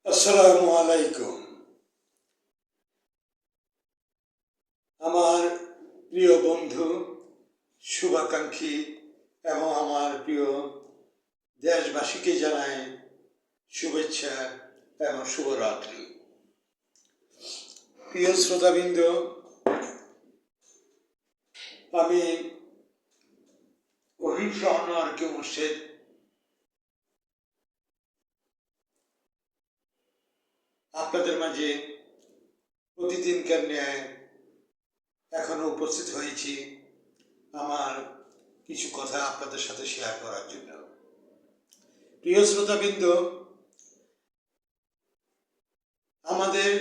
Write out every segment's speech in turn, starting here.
আসসালামু আলাইকুম। আমার প্রিয় বন্ধু, শুভাকাঙ্ক্ষী এবং আমার প্রিয় দেশবাসীকে জানাই শুভেচ্ছা এবং শুভরাত্রি। প্রিয় শ্রোতাবৃন্দ, আমি অহিংস আনোয়ারকে মুর্শেদ আপনাদের মাঝে প্রতিদিনকার ন্যায় এখনো উপস্থিত হয়েছি আমার কিছু কথা আপনাদের সাথে শেয়ার করার জন্য। প্রিয় শ্রোতাবৃন্দ, আমাদের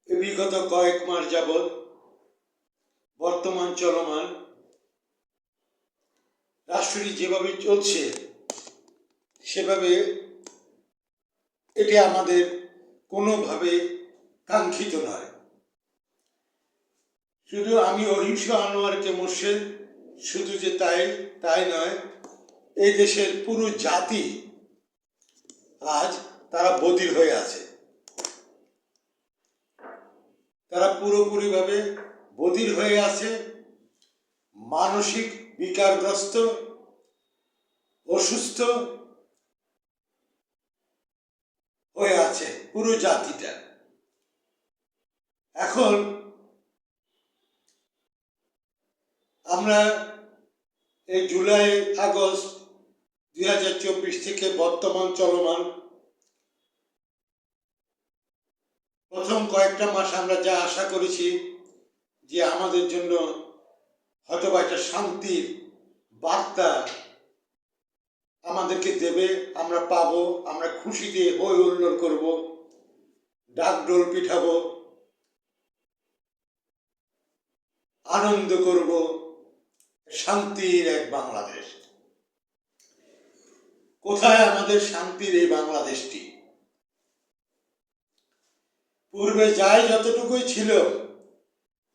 বিগত কয়েক মাস যাবৎ বর্তমান চলমান রাষ্ট্রটি যেভাবে চলছে সেভাবে এটি আমাদের কোনোভাবে কাঙ্ক্ষিত নয়। শুধু আমি অহিংস আনোয়ারকে মুর্শেদ শুধু যে তাই নয়, এই দেশের পুরো জাতি আজ তারা বধির হয়ে আছে। তারা পুরোপুরিভাবে বধির হয়ে আছে, মানসিক বিকারগ্রস্ত, অসুস্থ হয়ে আছে পুরো জাতিটা। এখন আমরা এই জুলাই আগস্ট 2024 থেকে বর্তমান চলমান প্রথম কয়েকটা মাস আমরা যা আশা করেছি যে আমাদের জন্য হয়তো একটা শান্তির বার্তা আমাদেরকে দেবে, আমরা পাবো, আমরা খুশিতে হই হুল্লোড় করব, ডাকডোল পিটাবো, আনন্দ করব, শান্তির এক বাংলাদেশ। কোথায় আমাদের শান্তির এই বাংলাদেশটি? পূর্বে যাই যতটুকুই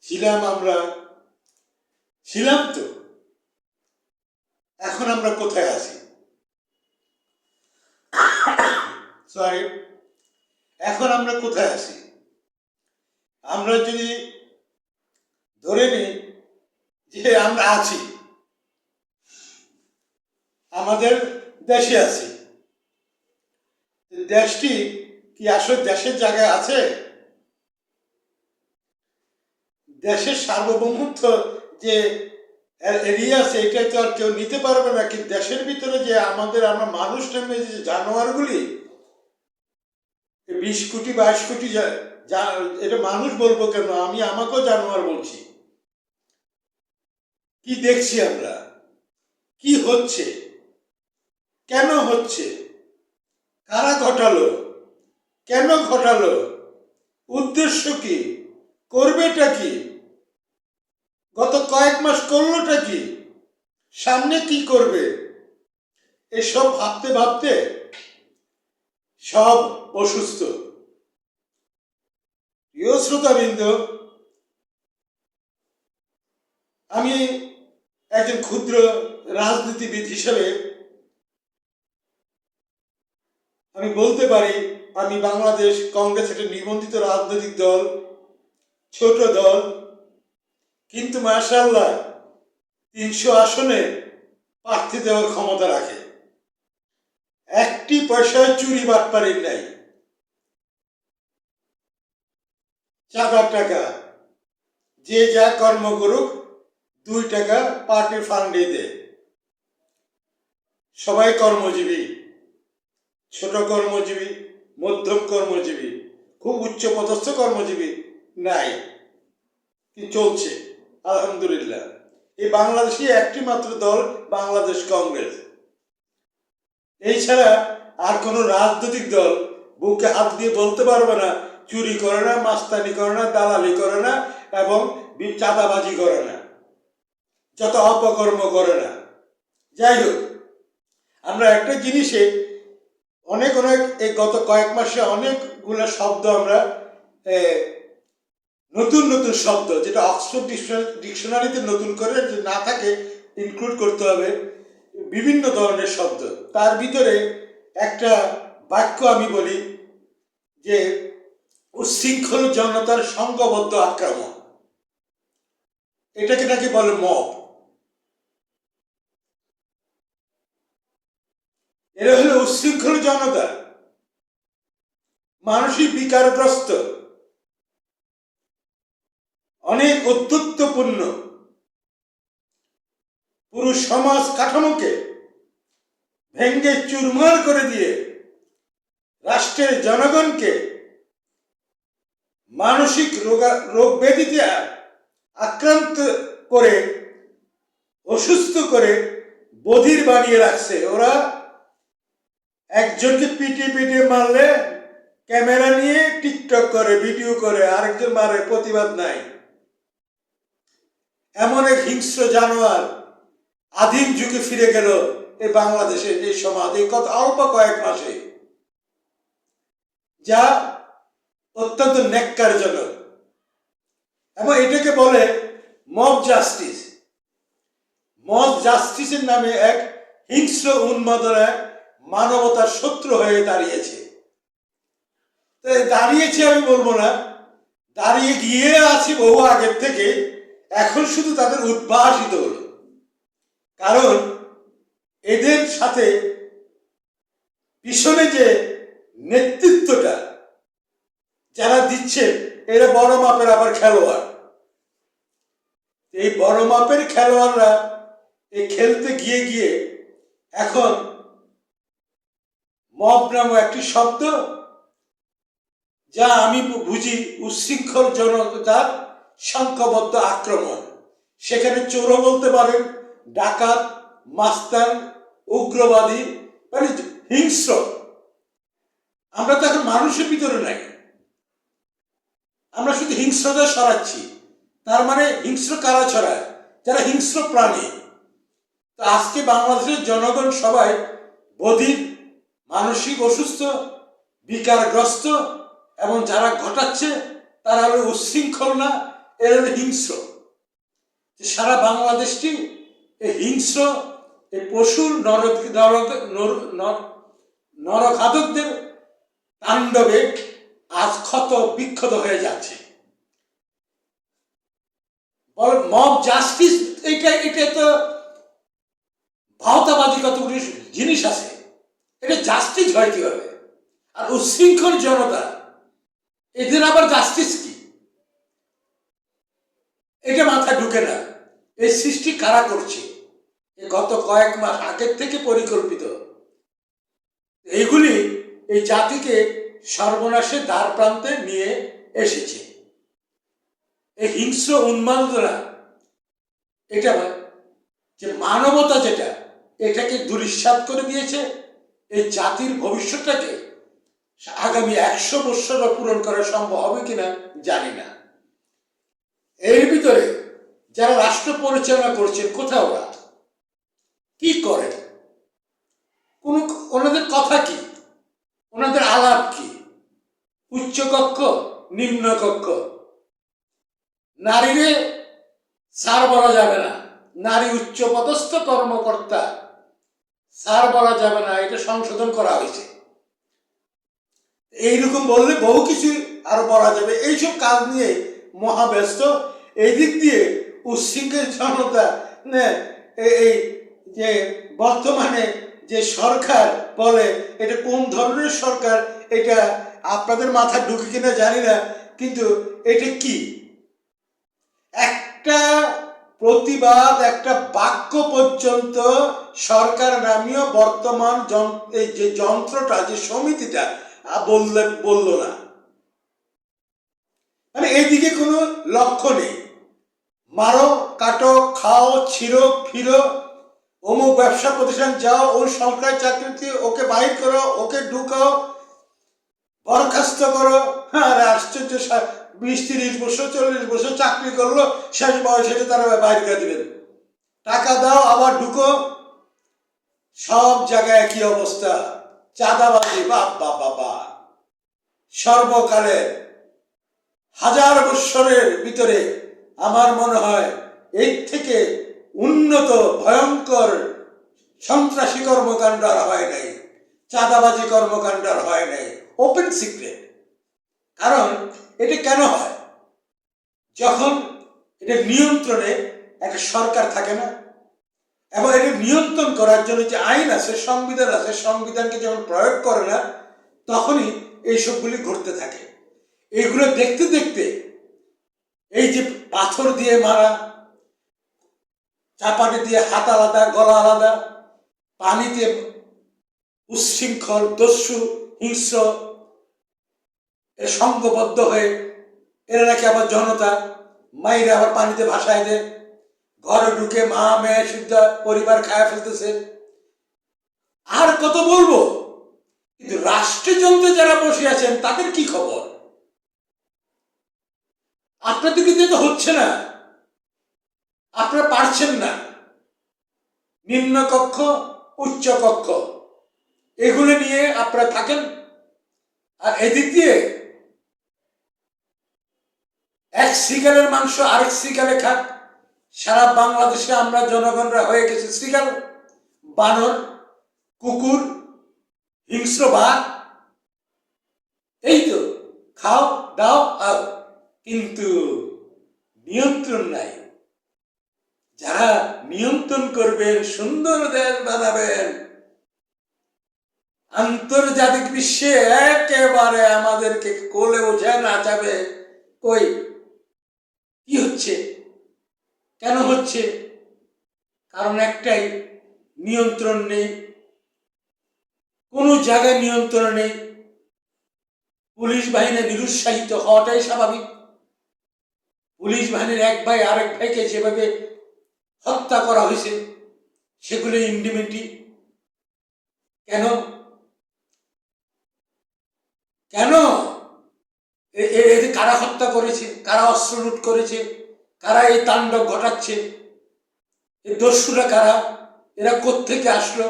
ছিলাম আমরা, ছিলাম তো, এখন আমরা কোথায় আছি? এখন আমরা কোথায় আছি? আমরা যদি ধরে নিই যে আমরা আছি, আমাদের দেশে আছি, দেশটি কি আসলে দেশের জায়গায় আছে? দেশের সার্বভৌমত্ব যে এরিয়া আছে এটা তো আর কেউ নিতে পারবে না। কি দেশের ভিতরে যে আমরা মানুষ নামে যে জানোয়ারগুলি 20 কোটি 22 কোটি, এটা মানুষ বলবো কেন, আমি আমাকেও জানোয়ার বলছি। কি দেখছি আমরা? কি হচ্ছে? কেন হচ্ছে? কারা ঘটালো? কেন ঘটালো? উদ্দেশ্য কি? করবেটা কি? গত কয়েক মাস করলোটা কি? সামনে কি করবে? এসব ভাবতে ভাবতে সব অসুস্থ। প্রিয় শ্রোতাবৃন্দ, আমি একজন ক্ষুদ্র রাজনীতিবিদ হিসেবে আমি বলতে পারি আমি বাংলাদেশ কংগ্রেস একটা নিবন্ধিত রাজনৈতিক দল, ছোট দল, কিন্তু মাশাআল্লাহ 300 আসনে প্রার্থী দেওয়ার ক্ষমতা রাখে। একটি পয়সা চুরি বাটপাড়ির নাই। চাঁদার টাকা যে যা কর্ম করুক 2 টাকা পার্টির ফান্ডে দেয়। সবাই কর্মজীবী, ছোট কর্মজীবী, মধ্যম কর্মজীবী, খুব উচ্চ পদস্থ কর্মজীবী নাই, কি চলছে আলহামদুলিল্লাহ। এই বাংলাদেশে একটি মাত্র দল বাংলাদেশ কংগ্রেস। এই ছাড়া আর কোনো রাজনৈতিক দল বুকে হাত দিয়ে বলতে পারবে না চুরি করে না, মাস্তানি করে না, দালালি করে না এবং চাঁদাবাজি করে না, যত অপকর্ম করে না। যাই হোক, আমরা একটা জিনিসে অনেক এই গত কয়েক মাসে অনেকগুলো শব্দ আমরা নতুন নতুন শব্দ, যেটা অক্সফোর্ড ডিকশনারিতে নতুন করে যে না থাকে ইনক্লুড করতে হবে বিভিন্ন ধরনের শব্দ। তার ভিতরে একটা বাক্য আমি বলি যে উচ্ছৃঙ্খল জনতার সংঘবদ্ধ আক্রমণ, এটাকে নাকি বলে মব। এরা হলো উচ্ছৃঙ্খল জনতা, মানসিক বিকারগ্রস্ত, অনেক অধ্যত্বপূর্ণ, পুরো সমাজ কাঠামোকে ভেঙ্গে চুরমার করে দিয়ে রাষ্ট্রের জনগণকে মানসিক রোগ ব্যাধিতে আক্রান্ত করে, অসুস্থ করে বধির বানিয়ে রাখছে। ওরা একজনকে পিটিয়ে পিটিয়ে মারলে ক্যামেরা নিয়ে টিকটক করে, ভিডিও করে, আরেকজন মারে, প্রতিবাদ নাই। এমন এক হিংস্র জানোয়ার আদিম যুগে ফিরে গেল এই বাংলাদেশের এই সমাজ, এই কত অল্প কয়েক মাসে, যা অত্যন্ত ন্যাক্কারজনক। এবং এটাকে বলে মব জাস্টিস। মব জাস্টিসের নামে এক হিংস্র উন্মাদনা মানবতার শত্রু হয়ে দাঁড়িয়েছে। দাঁড়িয়েছে আমি বলবো না, দাঁড়িয়ে গিয়ে আছি বহু আগের থেকে, এখন শুধু তাদের উদ্ভাসিত হলো। কারণ এদের সাথে পিছনে যে নেতৃত্বটা যারা দিচ্ছেন, এরা বড় মাপের আবার খেলোয়াড়। এই বড় মাপের খেলোয়াড়রা এই খেলতে গিয়ে গিয়ে এখন মব নামক একটি শব্দ, যা আমি বুঝি উচ্ছৃঙ্খল জনতার সংঘবদ্ধ আক্রমণ। সেখানে চোরও বলতে পারেন, ডাকাত, মাস্তান, উগ্রবাদী, মানে হিংস্র। আমরা তো এখন মানুষের ভিতরে নাই, আমরা শুধু হিংস্রতা সরাচ্ছি। তার মানে হিংস্র কারা ছড়ায়? যারা হিংস্র প্রাণী। তো আজকে বাংলাদেশের জনগণ সবাই বধির, মানসিক অসুস্থ, বিকারগ্রস্ত, এবং যারা ঘটাচ্ছে তারা হলো উচ্ছৃঙ্খল না, এরা হলো হিংস্র। সারা বাংলাদেশটি এই হিংস্র, এই পশুর নরঘাতকদের তাণ্ডবে আজ ক্ষত বিক্ষত হয়ে যাচ্ছে। মব জাস্টিস, এটা তো ভাওতাবাদী কতগুলি জিনিস আছে, এটা জাস্টিস হয় কিভাবে? আর উচ্ছৃঙ্খল জনতা, এদের আবার জাস্টিস কি? এটা মাথায় ঢুকে না। এই সৃষ্টি কারা করছে? গত কয়েক মাস আগের থেকে পরিকল্পিত। এইগুলি এই জাতিকে সর্বনাশের দ্বার প্রান্তে নিয়ে এসেছে। এই হিংস্র উন্মাদনা, এটা যে মানবতা, যেটা এটাকে ধূলিসাৎ করে দিয়েছে। এই জাতির ভবিষ্যৎটাকে আগামী 100 বছর পূরণ করা সম্ভব হবে কিনা জানি না। এর ভিতরে যারা রাষ্ট্র পরিচালনা করছেন, কোথাও ওরা কি করেন? ওনাদের কথা কি? ওনাদের আলাপ কি? উচ্চ কক্ষ, নিম্ন কক্ষ। নারীরে স্যার বলা যাবে না, নারী উচ্চ পদস্থ কর্মকর্তা, স্যার বলা যাবে না, এটা সংশোধন করা হয়েছে। এইরকম বললে বহু কিছু আরো বলা যাবে। এইসব কাজ নিয়ে মহাব্যস্ত। এই দিক দিয়ে উচ্ছৃঙ্খল জনতা, এই যে বর্তমানে যে সরকার বলে, এটা কোন ধরনের সরকার, এটা আপনাদের মাথা ঢুকে কিনা জানি না, কিন্তু এটা কি? একটা প্রতিবাদ, একটা বাক্য পর্যন্ত সরকার নামীয় বর্তমান এই যে যন্ত্রটা, যে সমিতিটা বলল না। মানে এইদিকে কোনো লক্ষ্য নেই। মারো, কাটো, খাও, ছিঁড়ো, ফিরো, অমুক ব্যবসা প্রতিষ্ঠান যাও, ওই সরকারি চাকরিতে ওকে বাহির করো, ওকে ঢুকাও, বরখাস্ত করো। হ্যাঁ, আশ্চর্য, 20-30 বছর 40 বছর চাকরি করলো, শেষ বয়স হেঁটে তারা বাইরে করে দিবেন। টাকা দাও, আবার ঢুকো। সব জায়গায় একই অবস্থা, চাঁদাবাজি। বাবা বাবা, সর্বকালের 1000 বৎসরের ভিতরে আমার মনে হয় এর থেকে উন্নত ভয়ঙ্কর সন্ত্রাসী কর্মকাণ্ড আর হয় নাই। চাঁদাবাজি কর্মকাণ্ড আর হয় নাই, ওপেন সিক্রেট। কারণ এটা কেন হয়? যখন এটা নিয়ন্ত্রণে একটা সরকার থাকে না, এবং এটা নিয়ন্ত্রণ করার জন্য যে আইন আছে, সংবিধান আছে, সংবিধানকে যখন প্রয়োগ করে না, তখনই এইসবগুলি ঘটতে থাকে। এগুলো দেখতে দেখতে এই যে পাথর দিয়ে মারা, চাপাটি দিয়ে হাত আলাদা, গলা আলাদা, পানিতে উচ্ছৃঙ্খল, দস্যু, হিংস্র সংঘবদ্ধ হয়ে এরা নাকি আবার জনতা মাইরে আবার পানিতে ভাসায় দেয়, ঘরে ঢুকে মা মেয়ে শুদ্ধ পরিবার খায়া ফেলতেছে। আর কত বলবো? কিন্তু রাষ্ট্রযন্ত্রে যারা বসে আছেন তাদের কি খবর? আপনাদের কিন্তু তো হচ্ছে না, আপনারা পারছেন না। নিম্ন কক্ষ, উচ্চ কক্ষ, এগুলো নিয়ে আপনারা থাকেন। আর এদিক দিয়ে এক শ্রীগালের মাংস আরেক শ্রীগালে খাক। সারা বাংলাদেশে আমরা জনগণরা হয়ে গেছে শ্রীগাল, বানর, কুকুর, হিংস্র বাঘ। এই তো খাও দাও আও, কিন্তু নিয়ন্ত্রণ নাই। যারা নিয়ন্ত্রণ করবেন, সুন্দর দেশ বানাবেন, আন্তর্জাতিক বিশ্বে একেবারে আমাদেরকে কোলে বোঝায় নাচাবে, কই কি হচ্ছে? কেন হচ্ছে? কারণ একটাই, নিয়ন্ত্রণ নেই, কোনো জায়গায় নিয়ন্ত্রণ নেই। পুলিশ বাহিনী নিরুৎসাহিত হওয়াটাই স্বাভাবিক। পুলিশ বাহিনীর এক ভাই আরেক ভাইকে যেভাবে হত্যা করা হয়েছে, সেগুলো ইন্ডিমিটি। কেন কেন কারা হত্যা করেছে? কারা অস্ত্র লুট করেছে? কারা এই তাণ্ডব ঘটাচ্ছে? এই দস্যুরা কারা? এরা কোত্থেকে আসলো?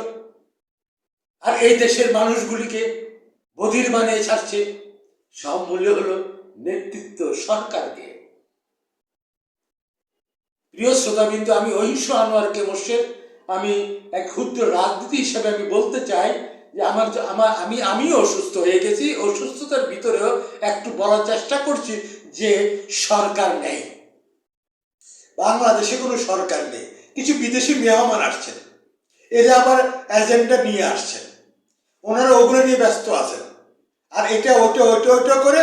আর এই দেশের মানুষগুলিকে বধির বানিয়ে ছাড়ছে। সব মূল্য হলো নেতৃত্ব, সরকারকে। প্রিয় শ্রোতাবিন্দু, আমি অহিংস আনোয়ারকে মোর্শেদ, আমি এক ক্ষুদ্র রাজনীতি হিসেবে আমি বলতে চাই যে আমি অসুস্থ হয়ে গেছি। অসুস্থতার ভিতরেও একটু বলার চেষ্টা করছি যে সরকার নেই, বাংলাদেশে কোনো সরকার নেই। কিছু বিদেশি মেহমান আসছেন, এরা আবার এজেন্ডা নিয়ে আসছেন, ওনারা ওগুলো নিয়ে ব্যস্ত আছেন। আর এটা ওটা ওটা ওটা করে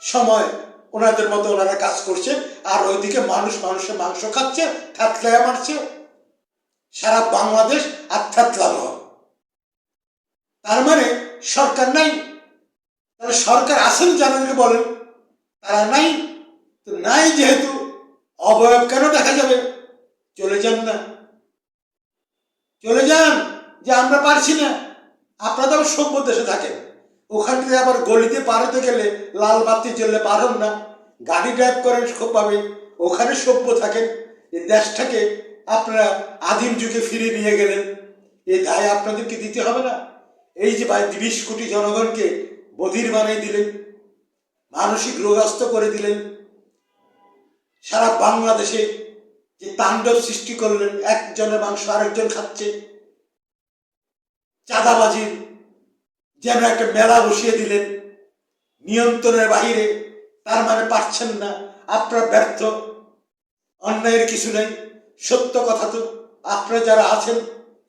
সময় ওনাদের মতো ওনারা কাজ করছেন। আর ওইদিকে মানুষের মাংস খাচ্ছে, থাতলায়া মারছে সারা বাংলাদেশ, আর থাতলানো। তার মানে সরকার নাই। তাহলে সরকার আছেন জানাকে বলেন, তারা নাই। তো নাই যেহেতু, অবয়ব কেন দেখা যাবে? চলে যান না, চলে যান। যে আমরা পারছি না, আপনারা তো সভ্য দেশে থাকেন, ওখান থেকে আবার গলিতে পার হতে গেলে লাল বাতি জ্বললে পার হন না, গাড়ি ড্রাইভ করেন খুবভাবে, ওখানে সভ্য থাকেন। এই দেশটাকে আপনারা আদিম যুগে ফিরে নিয়ে গেলেন, এই দায় আপনাদেরকে দিতে হবে না? এই যে 20 কোটি জনগণকে বধির বানিয়ে দিলেন, মানসিক রোগগ্রস্ত করে দিলেন, সারা বাংলাদেশে যে তাণ্ডব সৃষ্টি করলেন, একজনের মাংস আরেকজন খাচ্ছে, চাঁদাবাজির যেন একটা মেলা বসিয়ে দিলেন নিয়ন্ত্রণের বাহিরে। তার মানে পারছেন না, আপনারা ব্যর্থ। অন্যায়ের কিছু নেই, সত্য কথা তো। আপনারা যারা আছেন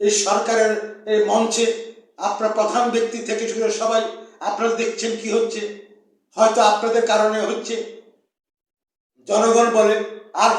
এই সরকারের এই মঞ্চে, আপনার প্রধান ব্যক্তি থেকে শুরু সবাই, আপনারা দেখছেন কি হচ্ছে। হয়তো আপনাদের কারণে হচ্ছে, জনগণ বলে। আর